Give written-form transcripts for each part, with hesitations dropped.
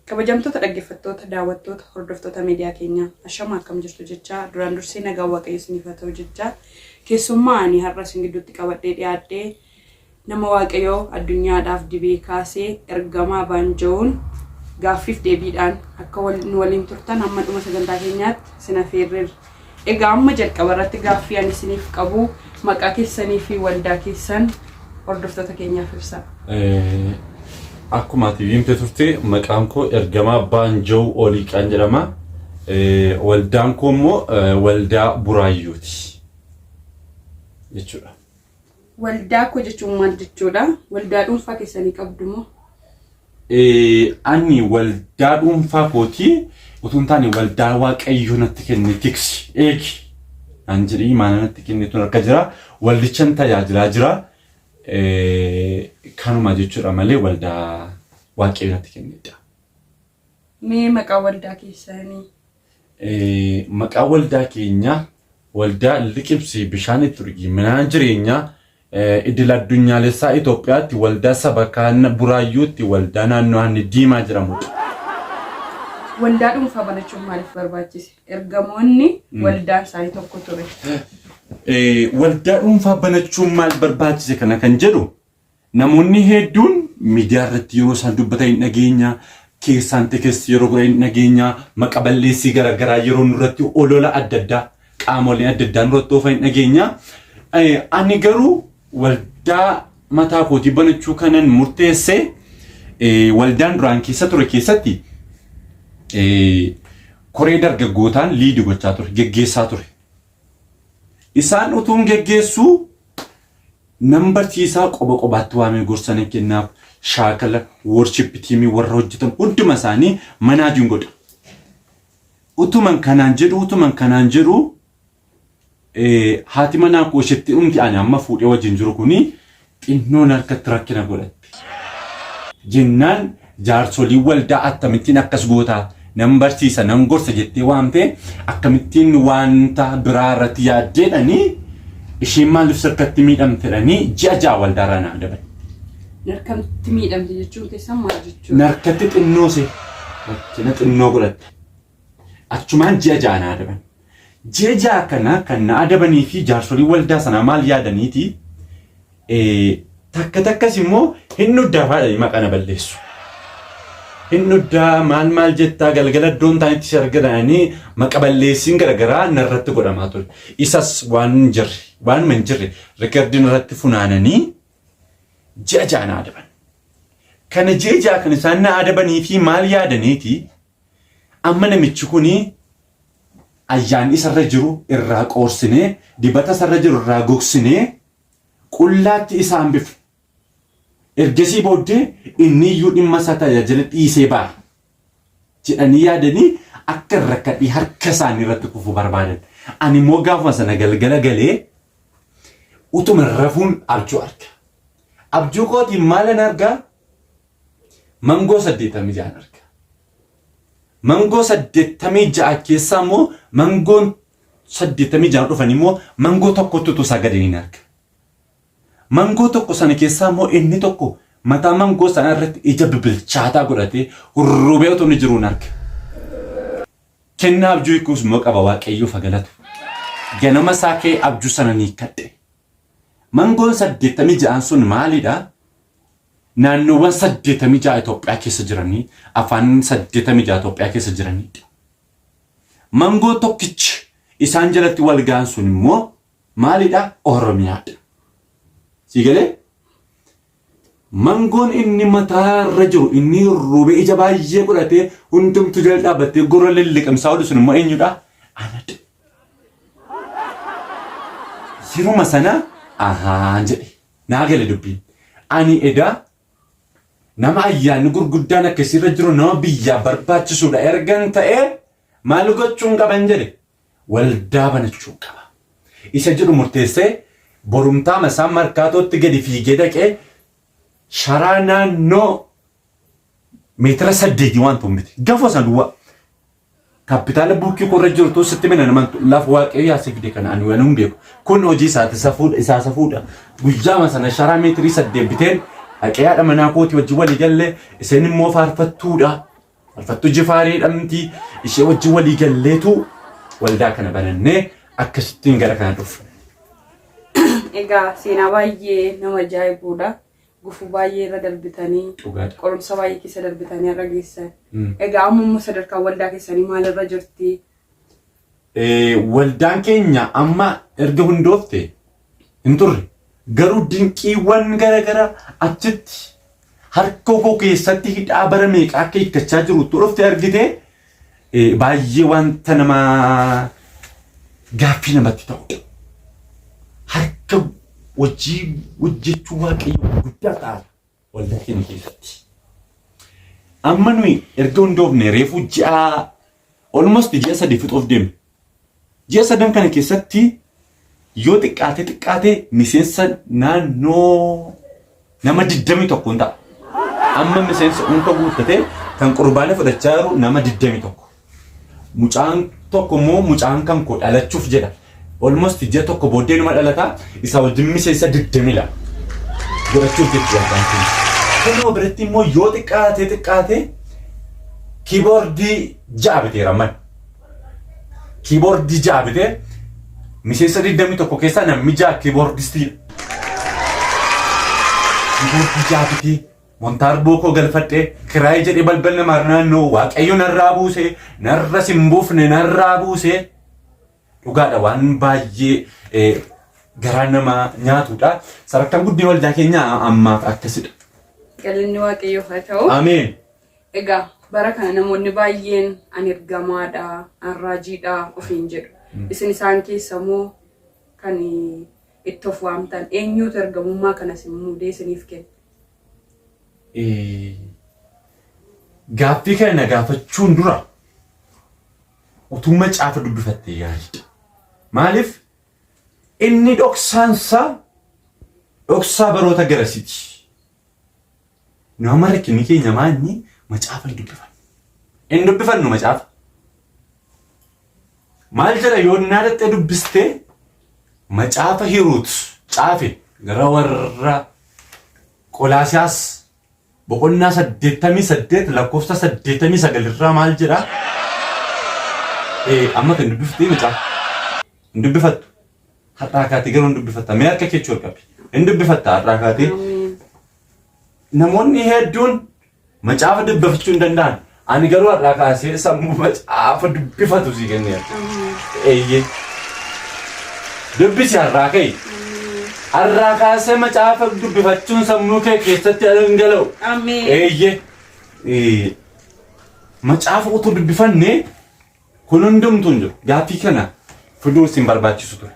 Kabajamtoota dhaggeeffattoota daawwattoota hordoftoota miidiyaa keenyaa ashama akkam jirtu jechaa duraan dursee nagaa waaqayyo isiniif haa ta'u jechaa keessummaa ani har'a isin gidduutti qabadhee dhiyaadhee nama waaqayyoo addunyaadhaaf dibee kaasee ergamaa baanja'uun gaaffiif deebiidhaan akka waliin turtan hamma dhuma sagantaa keenyaatti isin affeerreerra. Egaa amma jalqaba irratti gaaffii ani isiniif qabu maqaa keessanii fi waldaa keessan hordoftoota keenyaaf ibsaa. Akkuma tiiviin turte maqaan koo ergamaa baanja'uu olii kan jedhama. Waldaan koo immoo waldaa buraayyuuti jechuudha. Waldaa koo jechuun maal jechuudha? Waldaa dhuunfaa keessanii qabdu moo? Ani waldaa dhuunfaa kooti utuun taane waldaa waaqayyoo natti kenne tiksi eegi anjiri maana natti kennitu harka jira waldichan tajaajilaa jira. Kanuma jechuudha malee waldaa waaqayyoo natti kennedha. Mee maqaa waldaa keessanii? Maqaa waldaa keenya waldaa liqimsi bishaan itti urgi minaan jireenya idil addunyaalessaa Itoophiyaatti waldaa sabakaan buraayyuutti waldaa naannoo Hanni Diimaa jedhamudha. Waldaa dhuunfaa banachuun maaliif barbaachise? Ergamoonni waldaan isaanii tokko ture. Waldaa dhuunfaa banachuun maal barbaachise kana kan jedhu namoonni hedduun miidiyaa irratti yeroo isaan dubbatan dhageenya keessaan teekessi yeroo godhan dhageenya maqaballeessii garaagaraa yeroo nurratti olola adda addaa qaamolee adda addaa nurratti oofan dhageenya. Ani garuu waldaa mataa kootii banachuu kanan murteesse waldaan duraan keessa ture keessatti koree dargaggootaan liidii gochaa ture geggeessaa ture. Isaan utuun geggeessu nambarsiisaa qoba qobaatti waamee gorsanii kennaaf shaakala worship tiimii warra hojjetan hunduma isaanii manaajiin godha. Utuman kanaan jedhu haati manaa koo isheetti hundi ani amma fuudhee wajjin jiru kuni xinnoon harkatti rakkina godhatte. Jennaan jaarsolii waldaa akkamittiin akkas gootaa nan barsiisa nan gorsa jettee waamtee akkamittiin wanta biraa irratti yaaddeedhanii isheen maaliif sarkatti miidhamtedhanii ji'a ja'a waldaarraa naa daban. Narkatti miidhamte jechuun keessan maal jechuudha? Narkatti xinnoose xinnoo godhatte. Achumaan ji'a ja'a naa daban. Ji'a ja'a kana kan naa dabanii fi jaarsolii waldaa sanaa maal yaadaniiti takkas immoo hin nuddaafaadhanii maqana balleessu. Hinuddaa maal jettaa galgala iddoon taanitti shargadanii maqaballeessiin garagaraa narratti godhamaa ture. Isas waan man jirre rikardiin irratti funaananii ji'a ja'a naa adaban. Kana ji'a ja'a kan isaan naa adabanii fi maal yaadaniiti amma namichi kuni ayyaan isarra jiru irraa qoorsinee dibata isarra jiru irraa gogsinee qullaatti isaan bifu. Ergasii booddee inni iyyuu dhimma isaa tajaajila dhiisee ba'a jedhanii yaadanii akka rakkadhii harka isaanii irratti kufu barbaadan. Ani immoo gaafuma sana galgala galee utuma rafuun abjuu arga. Abjuu kootiin maalan argaa? Mangoo 86 arga. Mangoo 86 keessaa immoo mangoon 86 dhufan immoo mangoo tokkotu sagadaniin arga. Mangoo tokko sana keessaa immoo inni tokko mataa mangoo sana irratti ija bibilchaataa godhatee hurrubee otoo inni jiruun arga. Kennaa abjuu hiikuus immoo qaba waaqayyoof galatu. Ganama isaa ka'ee abjuu sana ni hiikkadhe. Mangoon 86 sun maalidha? Naannoowwan 86 Itoophiyaa keessa jiranii afaan 86 Itoophiyaa keessa jiranidha. Mangoo tokkichi isaan jalatti wal ga'an sun immoo maalidha? Oromiyaadha. Sigalee mangoon inni mataa irra jiru inni rubee ija baay'ee godhatee hundumtu jala dhaabbattee gurra lilliqamsaa oolu sun immoo eenyudha? Anadha. Yeruma sana jedhe naa gale dubbiin. Ani edaa nama ayyaanni gurguddaan akkasirra jiru nama biyyaa barbaachisuudha ergan ta'ee maal gochuun qaban jedhe waldaa banachuu qaba. Isa jedhu murteessee borumtaa masaan markaatootti gadi fiigee dhaqee sharaa naannoo meetira 8 waan tummite gaafa san duwwaa kapitaala buukii korra jirtu sitti mena nama laaf waaqayyo yaasifde kana ani waan beeku kun hojii isaati safuudha guyyaa sana sharaa meetirii 8 biteen dhaqee haadha manaa kooti wajji walii galle isin immoo faarfattuudha Alfattuu Jifaarii dhamti ishee wajjin walii galleetu waldaa kana banannee akkasittiin gara kana dhufne. Egaa seenaa baay'ee nama ajaa'ibuudha. Gufuu baay'ee irra darbitanii qorumsa baay'ee keessa darbitanii irra geessan. Egaa amma sadarkaa waldaa keessanii maalirra jirti? Waldaan keenya amma erga hundoofte hin turre garuu dinqiiwwan garaagaraa achitti harka koo keessatti hidhaa bara meeqa akka hiikkachaa jiru dhufte argite baay'ee wanta nama gaaffii namatti ta'udha. Harka wajjii hojjechuu waaqayyo guddaa ta'a waldaa keenya keessatti. Amma nuyi erga hundoofne reefu ji'a almost ji'a 3 fixuuf deemne. Ji'a 3 kana keessatti yoo xiqqaate miseensa naannoo nama 21 hin ta'a. Amma miseensa unka guuttate kan qurbaana fudhachaa jiru nama 21. Mucaan tokko immoo mucaan kan koo dhalachuuf jedha. Almost ji'a tokko booddee numa dhalata isa wajjin miseensa 22 godhachuuf jechuudha. Kunoo biratti immoo yoo xiqqaate kiiboordii 6 biteera man. Kiiboordii 6 bitee miseensa 21 keessaa namni 6 kiiboordistiidha. Kiiboordii 6 bitee montaarboo koo galfadhee kiraayii jedhee balballi naannoo waaqayyo narraa buusee narra simbuufne narraa buusee dhugaadha waan baay'ee garaa nama nyaatudha. Sadarkaan guddina waldaa keenyaa ammaaf akkasidha. Galanni waaqayyoof haa ta'u. Ameen. Egaa bara kana namoonni baay'een ani ergamaadha, ani raajiidha ofiin jedhu. Isin isaan keessa immoo kan itti of waamtan eenyuutu ergamummaa kanas muudee isiniif kenna? Gaaffii kana gaafachuun dura utuu macaafa dubbifattee gaariidha. Maaliif inni dhoksaa baroota garasiiti. Nama rakkinni keenya maanni macaafa hin dubbifannu. Hin dubbifannu macaafa. Maal jedha yoo naadattee dubbistee macaafa Hiruut caafe gara warra Qolaasiyaas boqonnaa 88 lakkoofsa 89 irraa maal jedha? Amma kan dubbiftee macaafa. Hin dubbifattu. Har'aa kaatee garuu hin dubbifatta. Mee harka keechuu qabi. Hin dubbifatta har'aa kaatee. Namoonni hedduun macaafa dubbifachuu hin danda'an. Ani garuu har'aa kaasee sammuu macaafa dubbifatu si kenneera. Eeyyee. Dubbisi har'aa ka'e. Har'aa kaasee macaafa dubbifachuun sammuu kee keessatti dhangala'u. Eeyyee. Macaafa utuu dubbifannee kun hundumtuu hin jiru. Gaaffii kana fiduu isin barbaachisu ture.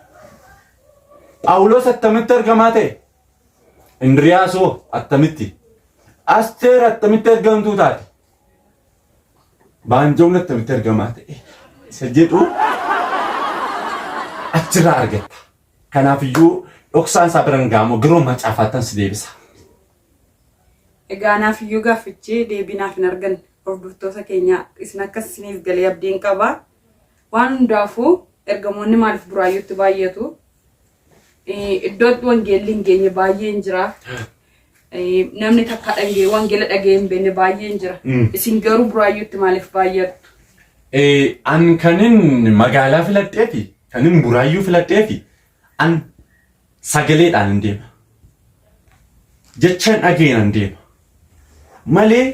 Phaawulos attamitti argamaa ta'e? Indiriyaasoo attamitti? Asteer attamitti argamtuu taate? Baanjoon attamitti argamaa ta'e? Isa jedhu achirraa argatta. Kanaafiyyuu dhoksaan isaa biraan gaamoo garuu macaafaatan si deebisa. Egaa naafiyyuu gaaffichi deebinaaf hin arganne hordoftoota keenya isin akkas isiniif galee abdiin qaba. Waan hundaafuu ergamoonni maaliif buraayyuutti baay'atu? Iddoo wangeelli hin geenye baay'een jira. Namni takka wangeela dhagee hin beekne baay'een jira. Isin garuu buraayyuutti maaliif baay'attu? An kanin magaalaa filadhee fi kanin buraayyuu filadhee fi an sagaleedhaan hin deema. Jechaan dhageen hin deema. Malee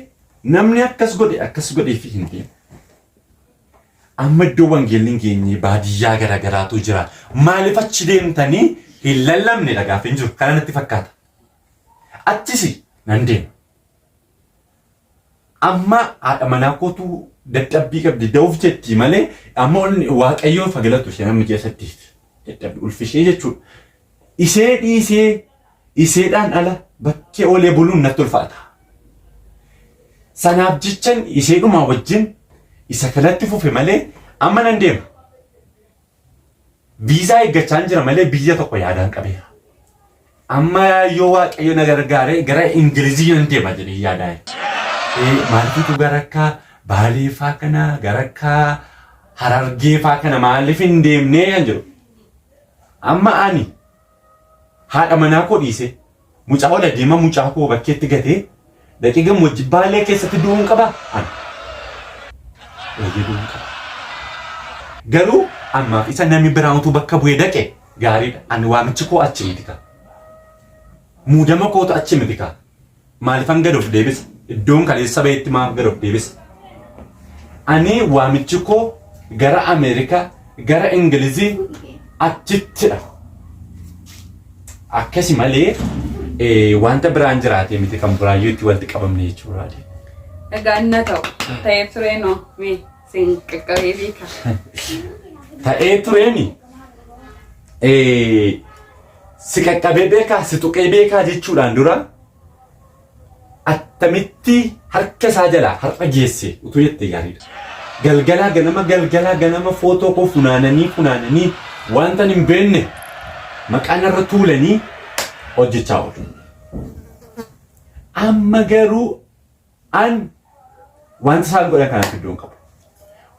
namni akkas godhee fi hin deema. Amma iddoo wangeelli hin geenye baadiyyaa garaagaraatu jira. Maaliif achi deemtanii hin lallabne dhagaaf hin jiru. Kana natti fakkaata. Achisi nan deema. Amma haadha manaa kootu dadhabbii qabdi da'uuf jetti malee amma waaqayyoo fagalatu ishee namni keessatti dadhabbii ulfishee jechuudha. Isee dhiisee iseedhaan ala bakkee oolee buluun natti ulfaata. Sanaaf jechan iseedhumaa wajjin isa kanatti fufe malee amma nan deema. Viizaa eeggachaan jira malee biyya tokko yaadaan qabeera. Amma yoo waaqayyo na gargaaree gara Ingilizii nan deema jedhee yaadaa. Maalifitu gara akka Baaleefaa kana gara akka Harargeefaa kana maaliif hin deemnee kan jedhu. Amma ani haadha manaa koo dhiise mucaa ola deema mucaa koo bakkeetti gatee dhaqee gammoojjii Baalee keessatti du'uun qaba. wayyaduun qaba. Garuu ammaaf isa namni biraantu bakka bu'ee dhaqe gaariidha. Ani waamichi koo achi miti ka. Muudama kootu achi miti ka. Maaliifan gad of deebisa? Iddoon kaleessa baheetti maaf gad of deebisa? Ani waamichi koo gara Ameerikaa, gara Ingilizii achittidha. Akkasi malee wanta biraan jiraate miti kan biraayyuutti walitti qabamne jechuudha. Egaa inni ta'u ta'ee tureenoo mee siin qaqqabee beeka. Ta'ee tureeni si qaqqabee beekaa si tuqee beekaa jechuudhaan dura attamitti harka isaa jalaa har'a geesse utuu jettee gaariidha. Galgalaa ganama footoo koo funaananii wanta hin beekne maqaan irra tuulanii hojjechaa oolu. Amma garuu an wanti isaan godhan kanaaf iddoon qabu.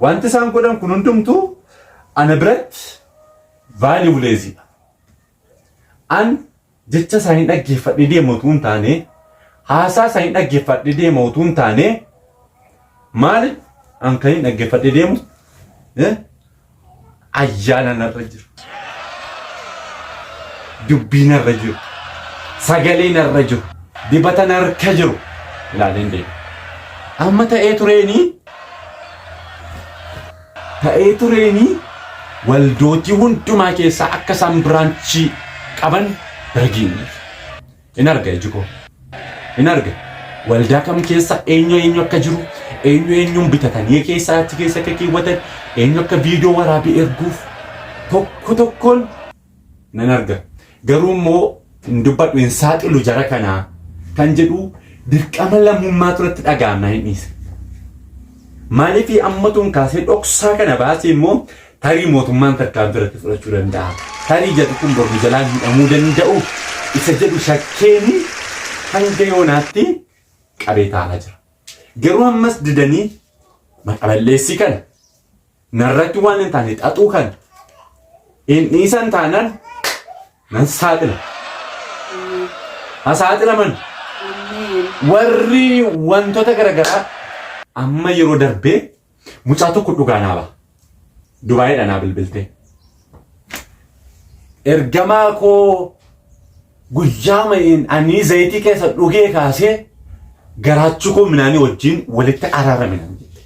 Wanti isaan godhan kun hundumtuu ana biratti vaaliiwuleeziidha. An jecha isaanii dhaggeeffadhee deemu utuu hin taane haasaa isaanii dhaggeeffadhee deemu utuu hin taane maali an kan hin dhaggeeffadhee deemu ayyaana narra jiru. Dubbiin irra jiru, sagaleen irra jiru, dibata narka jiru ilaaleen deemu. Amma ta'ee tureenii waldootii hundumaa keessaa akka isaan biraanchii qaban arginu. In arga ejikoo. In arga. Waldaa kam keessa eenyu akka jiru, eenyuun bitatanii keessaa achi keessa akka keewwatan, eenyu akka viidiyoo waraabee erguuf tokkoon nan arga. Garuu immoo dubbadhu hin saaxilu jara kanaa kan jedhu dirqama lammummaa turatti dhaga'amna hin dhiise. Maaliif ammatuun kaasee dhoksaa kana baasee immoo tarii mootummaan tarkaanfii irratti fudhachuu danda'a. Tarii jedhu kun borbu jalaan hidhamuu danda'u isa jedhu shakkeeni hanga yoonaatti qabee taa'aa jira. Garuu ammas didanii maqaballeessii kana narratti waan hin taane xaxuu kana hin dhiisan taanaan nan saaxila. Saaxilaman warri wantoota garaagaraa amma yeroo darbee mucaa tokko dhugaa naa ba'a. Dubaayiidha naa bilbiltee. Ergamaa koo guyyaa ma'iin ani zayitii keessa dhugee kaasee garaachuu koo minaanii wajjin walitti araarame nan jette.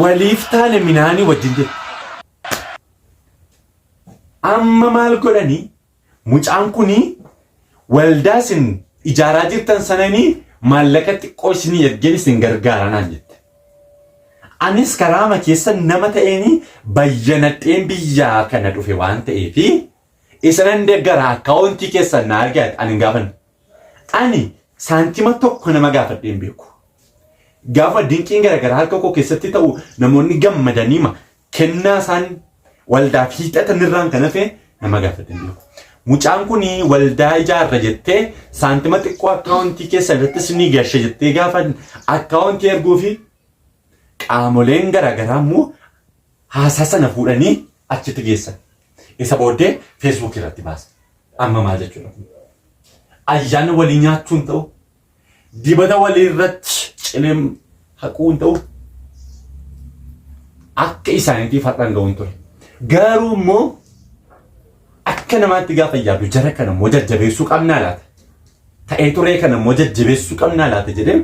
Waliif taane minaanii wajjin jette. Amma maal godhanii mucaan kunii waldaa isin ijaaraa jirtan sananii maallaqa xiqqoo isinii ergeen isin gargaaranaan jette. Anis karaama keessa nama ta'eenii bayyanadheen biyyaa kana dhufe waan ta'eefi isanan deeggara akkaawuntii keessan na argaate ani gaafan. Ani saantima tokko nama gaafadheen beeku. Gaafa dinqiin garaagaraa harka koo keessatti ta'u namoonni gammadaniima kennaa isaan waldaaf hiixatan irraan kan hafe nama gaafadheen beeku. Mucaan kunii waldaa ijaarra jettee saantima xiqqoo akkaawuntii keessa irratti isinii gashe jettee gaafa akkaawuntii erguu fi qaamoleen garaagaraa immoo haasaa sana fuudhanii achitti geessan. Isa booddee feesbuuk irratti baasa. Amma maal jechuudha? Ayyaana walii nyaachuun ta'u, dibata walii irratti cileem haquun ta'u akka isaaniitiif har'aan ga'uun ture. Garuu immoo akka namaatti gaafa yaadu jara kana immoo jajjabeessuu qabnaa laata? Ta'ee turee kana immoo jajjabeessuu qabnaa laata jedhee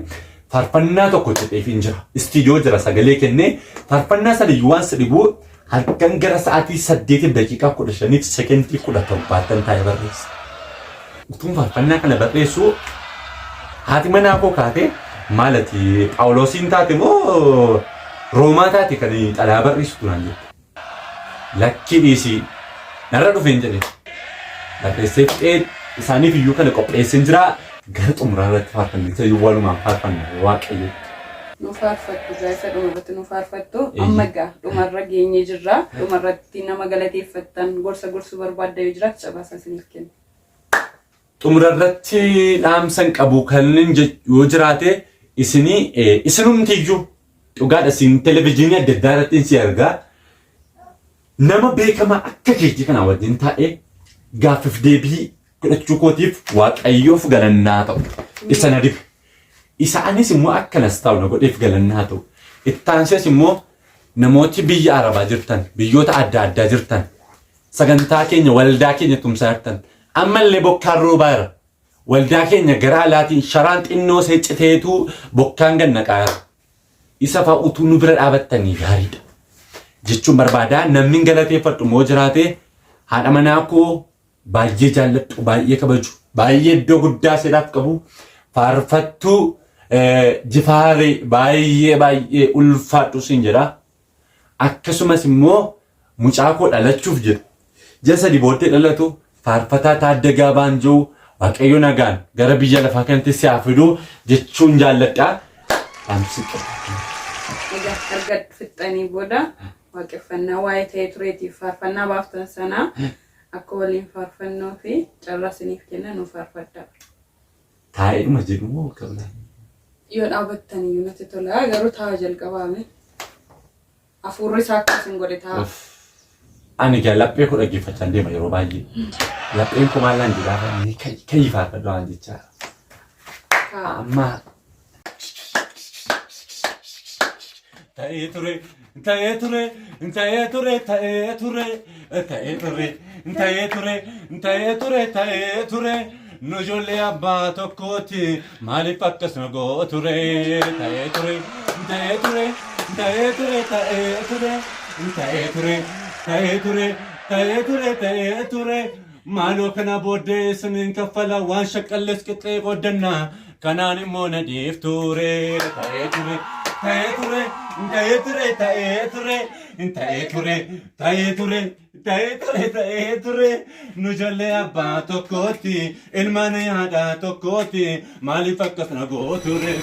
faarfannaa tokko jedheef hin jira. Istiidiyoo jira sagalee kennee faarfannaa sadiyyuu waan sadhibuu halkan gara sa'aatii 8 daqiiqaa 15 sekendii 17 taa'ee barreessa. Utuun faarfannaa kana barreessuu haati manaa koo kaatee maalati Phaawulosiin taate moo Roomaa taate kan xalaa barreessitu naan jette. Lakkii dhiisii narra dhufe hin jedhe. Barreessee isaaniif iyyuu kana qopheessee jira gara xumuraa irratti faarfannaa isa walumaan faarfannaa waaqayyo. Nu faarfattu gaafa dhumarratti nu faarfattu amma egaa dhumarra geenyee jirra. Dhumarratti nama galateeffattan gorsa gorsuu barbaadda yoo jiraatu cabaasaa isiniif kenna. Xumura irratti dhaamsan qabu kan yoo jiraate isinumtiyyuu dhugaadha isin televezyiinii adda addaa irratti si argaa. Nama beekamaa akka keetii kana wajjin taa'ee gaaffiif deebii godhachuu kootiif waaqayyoof galannaa ta'u. Isa na dibe. isaanis immoo akkanas ta'u na godheef galannaa ta'u ittaansees immoo namooti biyya arabaa jirtan biyyoota adda addaa jirtan sagantaa keenya waldaa keenya tumsaa jirtan ammallee bokkaan roobaa jira waldaa keenya gara alaatiin sharaan xinnoo seecciteetu bokkaan gannaqaa jira isa fa'a utuu nu bira dhaabattanii gaariidha jechuun barbaadaa namni galateeffadhu moo jiraate haadha manaa koo baay'ee jaalladhu baay'ee kabaju baay'ee iddoo guddaa sedhaaf qabu faarfattuu jifaaree baay'ee ulfaadhu siin jedha akkasumas immoo mucaa koo dhalachuuf jedhu ji'a sadii booddee dhalatu faarfataa Taaddagaa Baanjoo Waaqayyo nagaan gara biyya lafaa kanatti si haa fidu jechuun jaalladha. Erga fixxanii booda waaqeffannaa waa'ee ta'ee tureetiif faarfannaa baaftan sanaa akka waliin faarfannoo fi carraa isiniif kenna nu faarfadhaa. Taa'eedhuma jedhu moo qabna? Yoo dhaabattanii yoo natti tola garuu taa'aa jalqabaame. Afuurri isaa akkasiin godhe ta'a. Ani gaa laphee koo dhaggeeffachaa deema yeroo baay'ee. Lapheen koo maallaan jedhaa kan faarfadhu waan jechaa. Amma ta'ee ture ta'ee ture ta'ee ture ta'ee ture ta'ee ture ta'ee ture ta'ee ture ta'ee ture nu ijoollee abbaa tokkooti maaliif akkas nu go'o ture ta'ee ture ta'ee ture ta'ee ture ta'ee ture ta'ee ture ta'ee ture ta'ee ture ta'ee ture maaloo kana booddee siniin kaffala waan shaqqallees qixxee qooddannaa kanaan immoo na dhiifture ta'ee ture ta'ee ture ta'ee ture ta'ee ture ta'ee ture ta'ee ture ta'ee ture ta'ee ture nu ijoollee abbaa tokkooti ilmaan haadha tokkooti maaliif akkas na go'o ture.